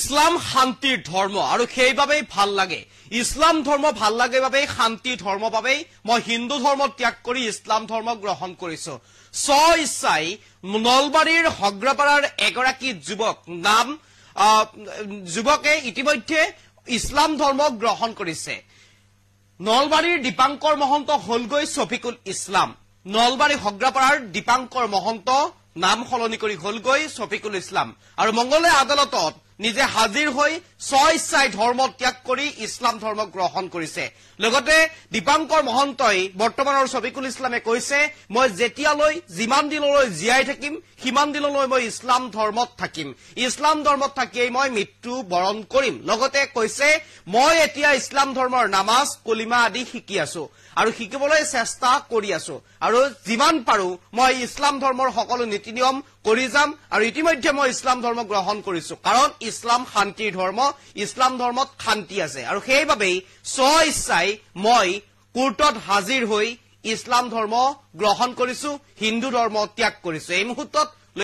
ইছলাম শান্তিৰ ধৰ্ম আৰু সেইবাবেই ভাল লাগে ইছলাম ধৰ্ম ভাল লাগে বাবে শান্তি ধৰ্ম বাবে মই হিন্দু ধৰ্ম ত্যাগ কৰি ইছলাম ধৰ্ম গ্ৰহণ কৰিছো ইচ্ছাই নলবাৰীৰ হগ্ৰাপাৰাৰ এগৰাকী যুৱক নাম যুৱকে ইতিমধ্যে ইছলাম ধৰ্ম গ্ৰহণ কৰিছে নলবাৰীৰ দীপাংকৰ মহন্ত হলগৈ শফিকুল ইছলাম নলবাৰী হগ্ৰাপাৰাৰ দীপাংকৰ মহন্ত নাম সলনি কৰি হলগৈ শফিকুল ইছলাম আৰু মংগলদৈ আদালতত নিজে হাজিৰ হৈ ইচ্ছাই ধৰ্ম ত্যাগ কৰি ইছলাম ধৰ্ম গ্ৰহণ কৰিছে লগতে দীপাংকৰ মহন্তই বৰ্তমানৰ শফিকুল ইছলামে কৈছে মই যেতিয়ালৈ যিমান দিনলৈ জীয়াই থাকিম সিমান দিনলৈ মই ইছলাম ধৰ্মত থাকিম ইছলাম ধৰ্মত থাকিয়েই মই মৃত্যু বৰণ কৰিম লগতে কৈছে মই এতিয়া ইছলাম ধৰ্মৰ নামাজ কলিমা আদি শিকি আছো আৰু শিকিবলৈ চেষ্টা কৰি আছো আৰু যিমান পাৰো মই ইছলাম ধৰ্মৰ সকলো নীতি নিয়ম কৰি যাম আৰু ইতিমধ্যে মই ইছলাম ধৰ্ম গ্ৰহণ কৰিছো কাৰণ ইছলাম শান্তিৰ ধৰ্ম ইছলাম ধৰ্মত শান্তি আছে আৰু সেইবাবেই ইচ্ছাই মই কোৰ্টত হাজিৰ হৈ ইছলাম ধৰ্ম গ্ৰহণ কৰিছো হিন্দু ধৰ্ম ত্যাগ কৰিছো এই মুহূৰ্তত